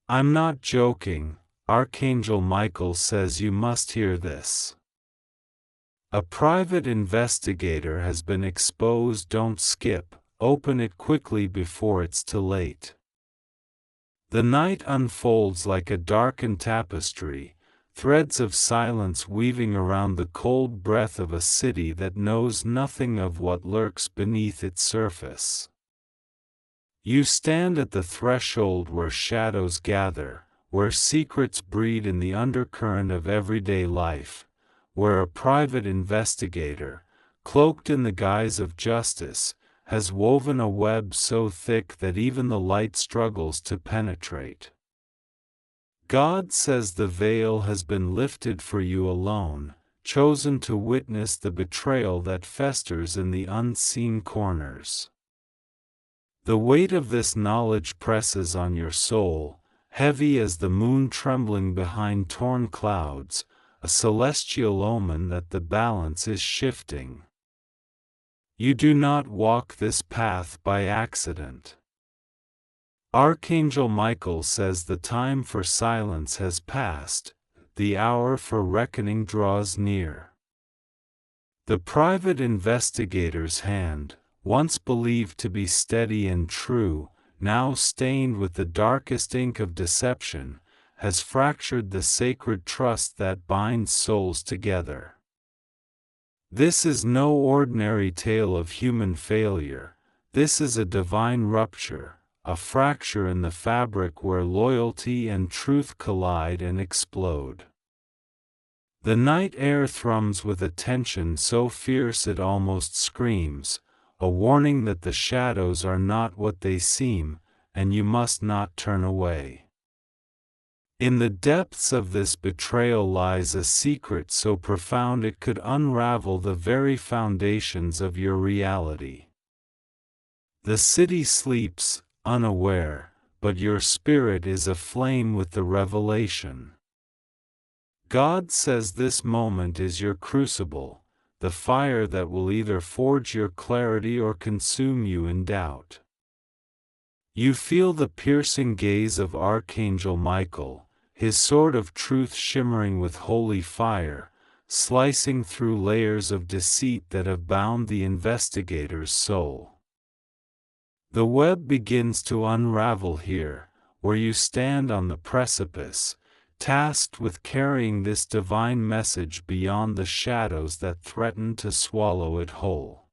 I'm not joking, Archangel Michael says you must hear this. A private investigator has been exposed. Don't skip, open it quickly before it's too late. The night unfolds like a darkened tapestry, threads of silence weaving around the cold breath of a city that knows nothing of what lurks beneath its surface. You stand at the threshold where shadows gather, where secrets breed in the undercurrent of everyday life, where a private investigator, cloaked in the guise of justice, has woven a web so thick that even the light struggles to penetrate. God says the veil has been lifted for you alone, chosen to witness the betrayal that festers in the unseen corners. The weight of this knowledge presses on your soul, heavy as the moon trembling behind torn clouds, a celestial omen that the balance is shifting. You do not walk this path by accident. Archangel Michael says the time for silence has passed, the hour for reckoning draws near. The private investigator's hand, once believed to be steady and true, now stained with the darkest ink of deception, has fractured the sacred trust that binds souls together. This is no ordinary tale of human failure. This is a divine rupture, a fracture in the fabric where loyalty and truth collide and explode. The night air thrums with a tension so fierce it almost screams, a warning that the shadows are not what they seem, and you must not turn away. In the depths of this betrayal lies a secret so profound it could unravel the very foundations of your reality. The city sleeps, unaware, but your spirit is aflame with the revelation. God says this moment is your crucible, the fire that will either forge your clarity or consume you in doubt. You feel the piercing gaze of Archangel Michael, his sword of truth shimmering with holy fire, slicing through layers of deceit that have bound the investigator's soul. The web begins to unravel here, where you stand on the precipice, tasked with carrying this divine message beyond the shadows that threaten to swallow it whole.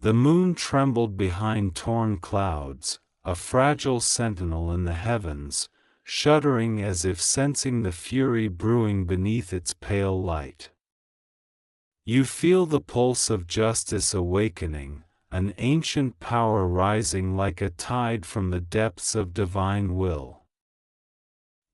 The moon trembled behind torn clouds, a fragile sentinel in the heavens, shuddering as if sensing the fury brewing beneath its pale light. You feel the pulse of justice awakening, an ancient power rising like a tide from the depths of divine will.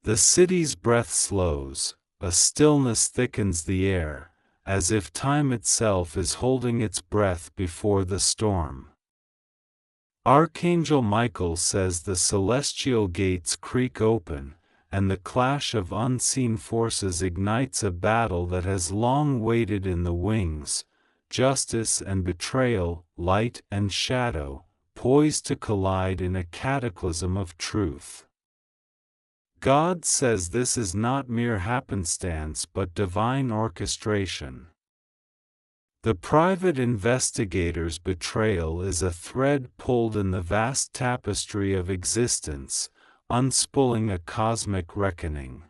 The city's breath slows, a stillness thickens the air, as if time itself is holding its breath before the storm. Archangel Michael says the celestial gates creak open, and the clash of unseen forces ignites a battle that has long waited in the wings, justice and betrayal, light and shadow, poised to collide in a cataclysm of truth. God says this is not mere happenstance but divine orchestration. The private investigator's betrayal is a thread pulled in the vast tapestry of existence, unspooling a cosmic reckoning.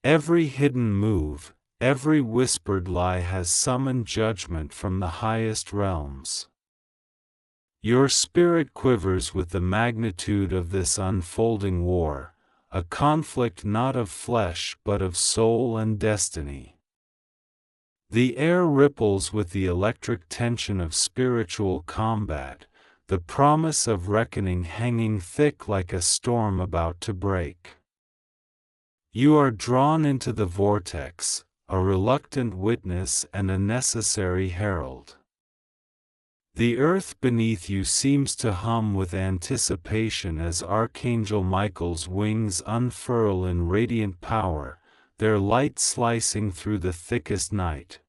Every hidden move, every whispered lie has summoned judgment from the highest realms. Your spirit quivers with the magnitude of this unfolding war, a conflict not of flesh but of soul and destiny. The air ripples with the electric tension of spiritual combat, the promise of reckoning hanging thick like a storm about to break. You are drawn into the vortex, a reluctant witness and a necessary herald. The earth beneath you seems to hum with anticipation as Archangel Michael's wings unfurl in radiant power, their light slicing through the thickest night.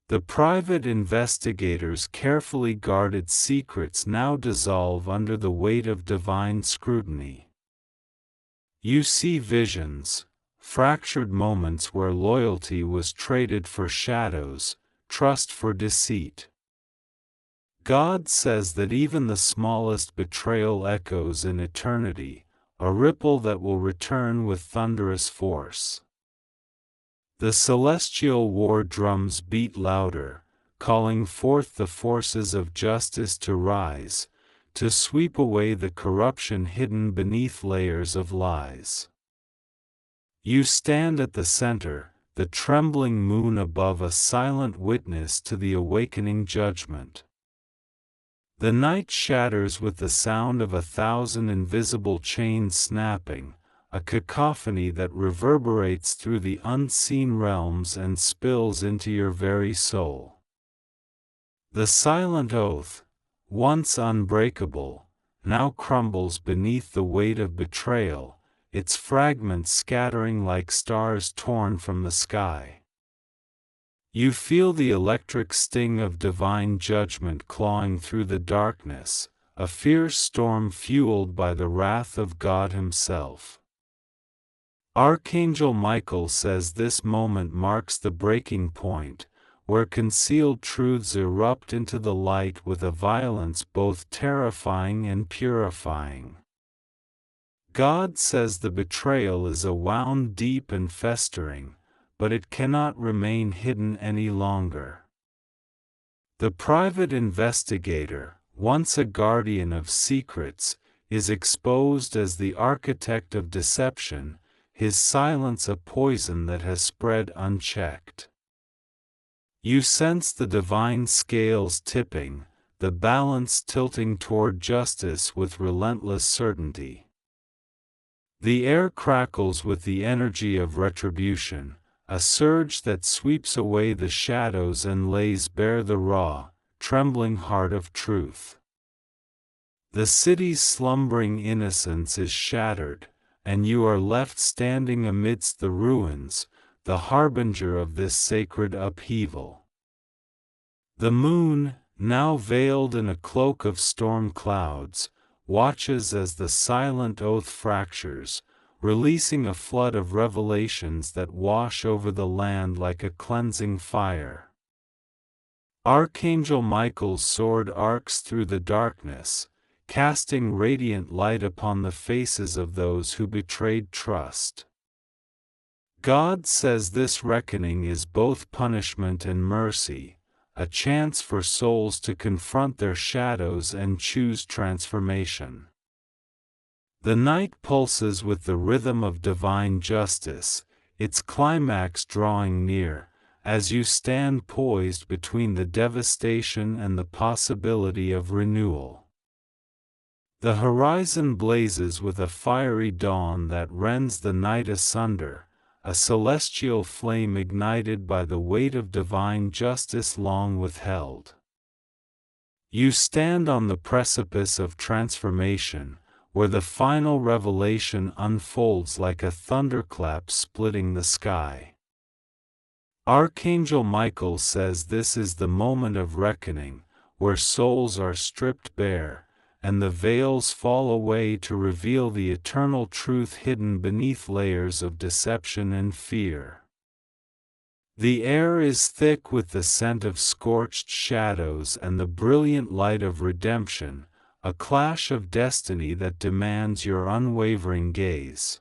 The private investigator's carefully guarded secrets now dissolve under the weight of divine scrutiny. You see visions, fractured moments where loyalty was traded for shadows, trust for deceit. God says that even the smallest betrayal echoes in eternity, a ripple that will return with thunderous force. The celestial war drums beat louder, calling forth the forces of justice to rise, to sweep away the corruption hidden beneath layers of lies. You stand at the center, the trembling moon above, a silent witness to the awakening judgment. The night shatters with the sound of 1,000 invisible chains snapping, a cacophony that reverberates through the unseen realms and spills into your very soul. The silent oath, once unbreakable, now crumbles beneath the weight of betrayal, its fragments scattering like stars torn from the sky. You feel the electric sting of divine judgment clawing through the darkness, a fierce storm fueled by the wrath of God Himself. Archangel Michael says this moment marks the breaking point, where concealed truths erupt into the light with a violence both terrifying and purifying. God says the betrayal is wound deep and festering, but it cannot remain hidden any longer. The private investigator, once a guardian of secrets, is exposed as the architect of deception, his silence a poison that has spread unchecked. You sense the divine scales tipping, the balance tilting toward justice with relentless certainty. The air crackles with the energy of retribution, a surge that sweeps away the shadows and lays bare the raw, trembling heart of truth. The city's slumbering innocence is shattered, and you are left standing amidst the ruins, the harbinger of this sacred upheaval. The moon, now veiled in a cloak of storm clouds, watches as the silent oath fractures, releasing a flood of revelations that wash over the land like a cleansing fire. Archangel Michael's sword arcs through the darkness, casting radiant light upon the faces of those who betrayed trust. God says this reckoning is both punishment and mercy, a chance for souls to confront their shadows and choose transformation. The night pulses with the rhythm of divine justice, its climax drawing near, as you stand poised between the devastation and the possibility of renewal. The horizon blazes with a fiery dawn that rends the night asunder, a celestial flame ignited by the weight of divine justice long withheld. You stand on the precipice of transformation, where the final revelation unfolds like a thunderclap splitting the sky. Archangel Michael says this is the moment of reckoning, where souls are stripped bare, and the veils fall away to reveal the eternal truth hidden beneath layers of deception and fear. The air is thick with the scent of scorched shadows and the brilliant light of redemption, a clash of destiny that demands your unwavering gaze.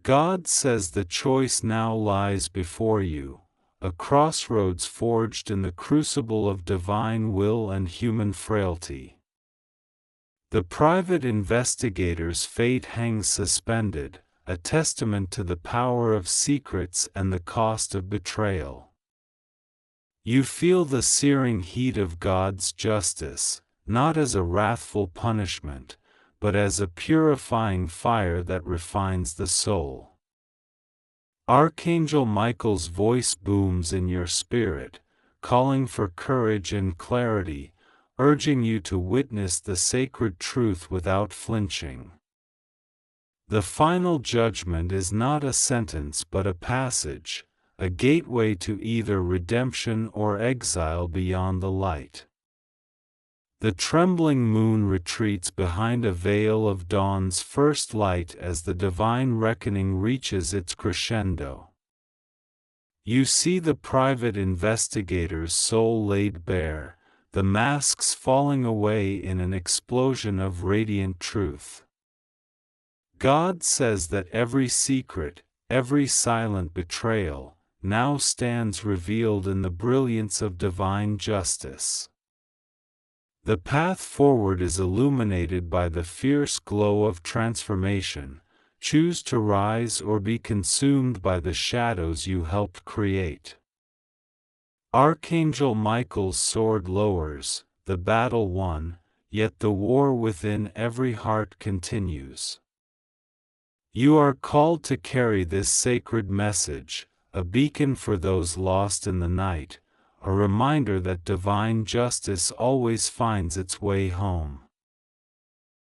God says the choice now lies before you, a crossroads forged in the crucible of divine will and human frailty. The private investigator's fate hangs suspended, a testament to the power of secrets and the cost of betrayal. You feel the searing heat of God's justice, not as a wrathful punishment, but as a purifying fire that refines the soul. Archangel Michael's voice booms in your spirit, calling for courage and clarity, urging you to witness the sacred truth without flinching. The final judgment is not a sentence but a passage, a gateway to either redemption or exile beyond the light. The trembling moon retreats behind a veil of dawn's first light as the divine reckoning reaches its crescendo. You see the private investigator's soul laid bare, the masks falling away in an explosion of radiant truth. God says that every secret, every silent betrayal, now stands revealed in the brilliance of divine justice. The path forward is illuminated by the fierce glow of transformation. Choose to rise or be consumed by the shadows you helped create. Archangel Michael's sword lowers, the battle won, yet the war within every heart continues. You are called to carry this sacred message, a beacon for those lost in the night, a reminder that divine justice always finds its way home.